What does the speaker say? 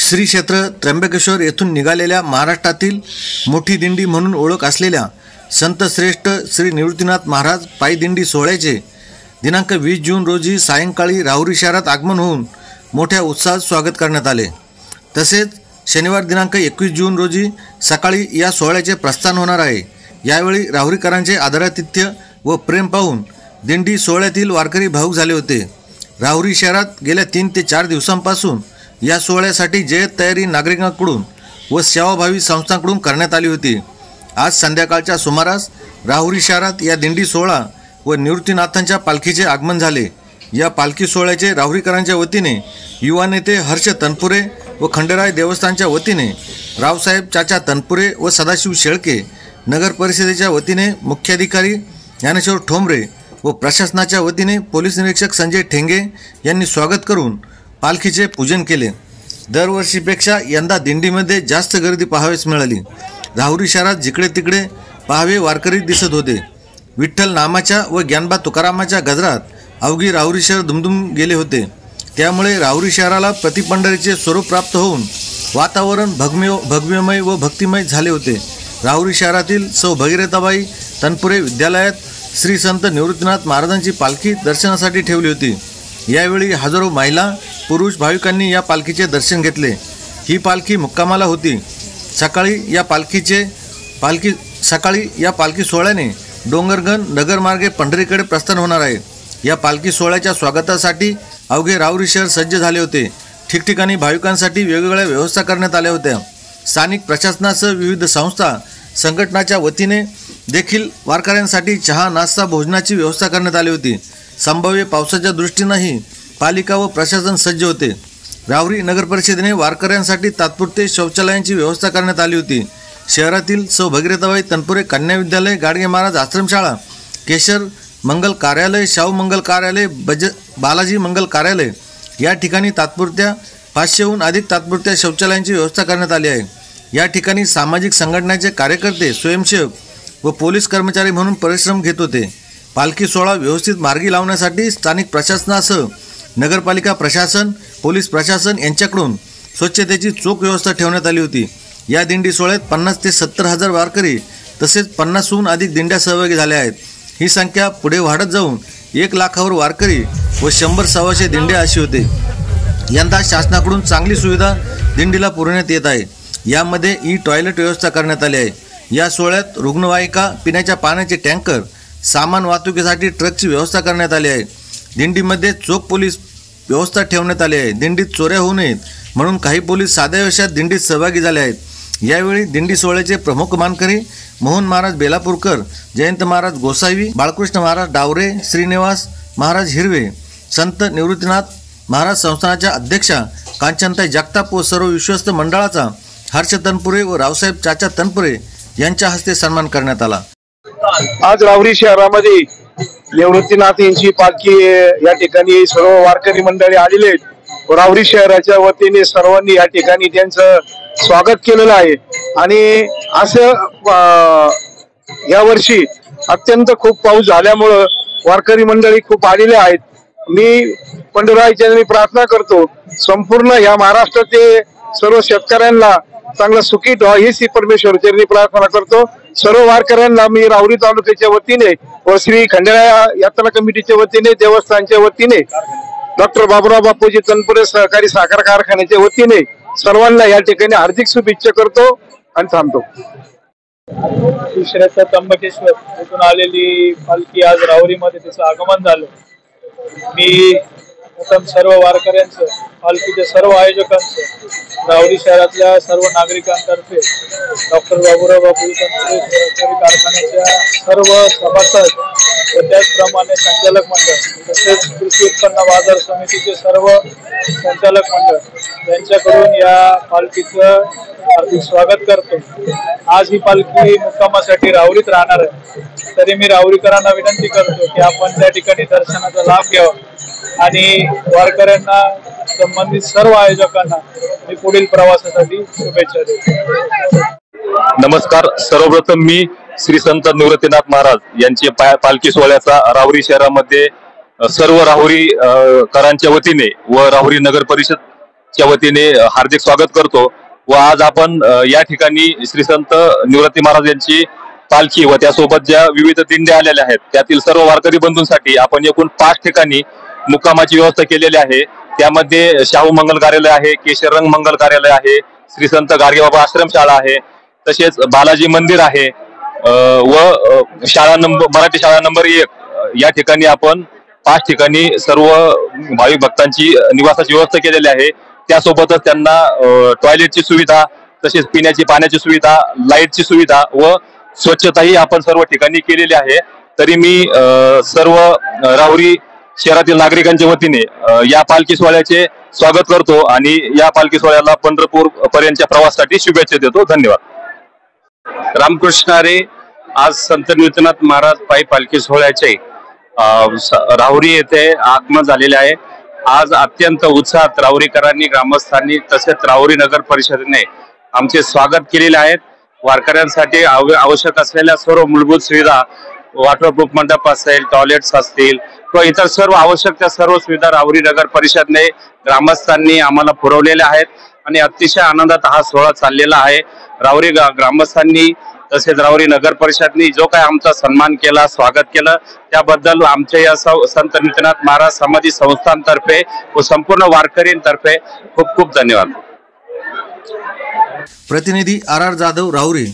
श्री क्षेत्र त्र्यंबकेश्वर येथून निघालेल्या महाराष्ट्रातील मोठी दिंडी म्हणून ओळख असलेल्या संत श्रेष्ठ श्री निवृत्तीनाथ महाराज पायी दिंडी सोहळ्याचे दिनांक 20 जून रोजी सायंकाळी राहुरी शहरात आगमन होऊन मोठ्या उत्साहात स्वागत करण्यात आले। तसेच शनिवार दिनांक 21 जून रोजी सकाळी या सोहळ्याचे प्रस्थान होणार आहे। यावेळी राहुरीकरांचे आदरातिथ्य व प्रेम पाहून दिंडी सोहळ्यातील वारकरी भावुक झाले होते। राहुरी शहरात गेल्या 3 ते 4 दिवसांपासून या सोहळ्यासाठी जय्यत तयारी नागरिकांकडून व सेवाभावी संस्थांकडून करण्यात आली होती। आज संध्याकाळच्या सुमारास राहुरी शहरात या दिंडी सोहळा व निवृत्तीनाथांच्या पालखीचे आगमन झाले। या पालखी सोहळ्याचे राहुरीकरांच्या वतीने युवा नेते हर्ष तनपुरे व खंडेराय देवस्थानच्या वतीने रावसाहेब चाचा तनपुरे व सदाशिव शेळके, नगर परिषदेच्या वतीने मुख्याधिकारी ज्ञानेश्वर ठोंबरे व प्रशासनाच्या वतीने पोलीस निरीक्षक संजय ठेंगे यांनी स्वागत करून पालखीचे पूजन केले। दरवर्षीपेक्षा यंदा दिंडीमध्ये जास्त गर्दी पाहावयास मिळाली। राहुरी शहरात जिकडे तिकडे पाहावे वारकरी दिसत होते। विठ्ठल नामाच्या व ज्ञानबा तुकारामाच्या गजरात अवघी राहुरी शहर दुमदुम गेले होते। त्यामुळे राहुरी शहराला प्रतिपंढरीचे स्वरूप प्राप्त होऊन वातावरण भगव्यमय व भक्तिमय झाले होते। राहुरी शहरातील सौ भगीरथाबाई तनपुरे विद्यालयात श्री संत निवृत्तीनाथ महाराजांची पालखी दर्शनासाठी ठेवली होती। यावेळी हजारो महिला पुरुष भाविकांनी या पालखीचे दर्शन घेतले। ही पालखी मुक्कामाला होती। सकाळी या पालखी सोहळ्याने डोंगरगण नगरमार्गे पंढरीकडे प्रस्थान होणार आहे। या पालखी सोहळ्याच्या स्वागतासाठी अवघे राहुरी शहर सज्ज झाले होते। ठिकठिकाणी भाविकांसाठी वेगवेगळ्या व्यवस्था करण्यात आल्या होत्या। स्थानिक प्रशासनासह विविध संस्था संघटनाच्या वतीने देखील वारकऱ्यांसाठी चहा नाश्ता भोजनाची व्यवस्था करण्यात आली होती। संभाव्य पावसाच्या दृष्टीनेही पालिका व प्रशासन सज्ज होते। राहुरी नगर परिषदेने वारकऱ्यांसाठी तात्पुरते शौचालयांची व्यवस्था करण्यात आली होती। शहरातील सौ भगीरथाबाई तनपुरे कन्या विद्यालय, गाडगे महाराज आश्रमशाळा, केशर मंगल कार्यालय, शाहू मंगल कार्यालय, बालाजी मंगल कार्यालय या ठिकाणी तात्पुरत्या 500हून अधिक तात्पुरत्या शौचालयांची व्यवस्था करण्यात आली आहे। या ठिकाणी सामाजिक संघटनांचे कार्यकर्ते, स्वयंसेवक व पोलीस कर्मचारी म्हणून परिश्रम घेत होते। पालखी सोहळा व्यवस्थित मार्गी लावण्यासाठी स्थानिक प्रशासनासह नगरपालिका प्रशासन, पोलीस प्रशासन यांच्याकडून स्वच्छतेची चोख व्यवस्था ठेवण्यात आली होती। या दिंडी सोहळ्यात 50 ते 70 हजार वारकरी तसेच 50हून अधिक दिंड्या सहभागी झाल्या आहेत। ही संख्या पुढे वाढत जाऊन 1 लाखावर वारकरी व 100-125 दिंड्या अशी होते। यंदा शासनाकडून चांगली सुविधा दिंडीला पुरवण्यात येत आहे। यामध्ये टॉयलेट व्यवस्था करण्यात आली आहे। या सोहळ्यात रुग्णवाहिका, पिण्याच्या पाण्याचे टँकर, सामान वाहतुकीसाठी ट्रकची व्यवस्था करण्यात आली आहे। दिंडीमध्ये चोख पोलीस व्यवस्था ठेवण्यात आली आहे। दिंडीत चोऱ्या होऊ नयेत म्हणून काही पोलीस साध्या वेशात दिंडीत सहभागी झाले आहेत। यावेळी दिंडी सोहळ्याचे प्रमुख मानकरी मोहन महाराज बेलापूरकर, जयंत महाराज गोसावी, बाळकृष्ण महाराज डावरे, श्रीनिवास महाराज हिरवे, संत निवृत्तीनाथ महाराज संस्थानाच्या अध्यक्षा कांचनताई जगताप व सर्व विश्वस्त मंडळाचा हर्ष तनपुरे व रावसाहेब चाचा तनपुरे यांच्या हस्ते सन्मान करण्यात आला। आज राहुरी शहरामध्ये निवृत्तीनाथ यांची पालखी या ठिकाणी सर्व वारकरी मंडळी आलेले आहेत। राहुरी शहराच्या वतीने सर्वांनी या ठिकाणी त्यांचं स्वागत केलेलं आहे। आणि असं या वर्षी अत्यंत खूप पाऊस झाल्यामुळं वारकरी मंडळी खूप आलेले आहेत। मी पंढरीच्या प्रार्थना करतो संपूर्ण या महाराष्ट्राचे सर्व शेतकऱ्यांना चांगलं सुखी ठेवा हीच परमेश्वर चरणी प्रार्थना करतो। सर्व वारकऱ्यांना मी राहुरी तालुक्याच्या वतीने व श्री खंडेराय यात्रा कमिटीच्या वतीने, देवस्थानच्या वतीने, डॉक्टर बाबुराव बापूजी तनपुरे सहकारी साखर कारखान्याच्या वतीने सर्वांना या ठिकाणी हार्दिक शुभेच्छा करतो आणि थांबतो। श्री त्र्यंबकेश्वर येथून आलेली पालखी आज राहुरीमध्ये तिचं आगमन झालं। मी प्रथम सर्व वारकऱ्यांचं, पालखीच्या सर्व आयोजकांचं, राहुरी शहरातल्या सर्व नागरिकांतर्फे डॉक्टर बाबुराव बापूजी तनपुरे सहकारी कारखान्याच्या सर्व सभासद व त्याचप्रमाणे संचालक मंडळ तसेच कृषी उत्पन्न बाजार समितीचे सर्व संचालक मंडळ यांच्याकडून या पालखीचं हार्दिक स्वागत करतो। आज ही पालखी मुक्कामासाठी राहुरीत राहणार आहे, तरी मी राहुरीकरांना विनंती करतो की आपण त्या ठिकाणी दर्शनाचा लाभ घ्यावा आणि वारकऱ्यांना, संबंधित सर्व आयोजकांना मी पुढील प्रवासासाठी शुभेच्छा देतो। नमस्कार। सर्वप्रथम मी श्री संत निवृत्तीनाथ महाराज यांची पालखी सोहळ्याचा राहुरी शहरामध्ये सर्व राहुरी करांच्या वतीने व राहुरी नगर परिषद च्या वतीने हार्दिक स्वागत करतो व आज आपण या ठिकाणी श्री संत निवृत्ती महाराज यांची पालखी व त्यासोबत ज्या विविध दिंड्या आलेल्या आहेत त्यातील सर्व वारकरी बंधूंसाठी आपण एकूण 5 ठिकाणी मुक्कामाची व्यवस्था केलेली आहे। त्यामध्ये शाहू मंगल कार्यालय आहे, केशररंग मंगल कार्यालय आहे, श्री संत गाडगेबाबा आश्रमशाळा आहे, तसेच बालाजी मंदिर आहे व शाळा नंबर मराठी शाळा नंबर 1 या ठिकाणी आपण 5 ठिकाणी सर्व भाविक भक्तांची निवासाची व्यवस्था केलेली आहे। त्यासोबतच त्यांना टॉयलेटची सुविधा, तसेच पिण्याची पाण्याची सुविधा, लाईटची सुविधा व स्वच्छताही आपण सर्व ठिकाणी केलेली आहे। तरी मी सर्व राहुरी शहरातील नागरिकांच्या वतीने या पालखी सोहळ्याचे स्वागत करतो आणि या पालखी सोहळ्याला पंढरपूर पर्यंतच्या प्रवासासाठी शुभेच्छा देतो। धन्यवाद। रामकृष्ण हरी। आज संत निवृत्तीनाथ महाराज पायी पालखी सोहळ्याचे राहुरी येथे आगमन झालेले आहे। आज अत्यंत उत्साहात राहुरीकरांनी, ग्रामस्थांनी तसेच राहुरी नगर परिषदेने आमचे स्वागत केलेले आहे। वारकऱ्यांसाठी आवश्यक असलेल्या सर्व मूलभूत सुविधा, वॉटरप्रूफ मंडप असेल, टॉयलेट्स असतील किंवा इतर सर्व आवश्यक त्या सर्व सुविधा राहुरी नगर परिषदने, ग्रामस्थांनी आम्हाला पुरवलेल्या आहेत आणि अतिशय आनंदात हा सोहळा चाललेला आहे। राहुरी ग्रामस्थांनी तसेच राहुरी नगर परिषदनी जो काय आमचा सन्मान केला, स्वागत केलं, त्याबद्दल आमच्या या संत निवृत्तीनाथ महाराज समाधी संस्थांतर्फे व संपूर्ण वारकरींतर्फे खूप खूप धन्यवाद। प्रतिनिधी RR जाधव, राहुरी।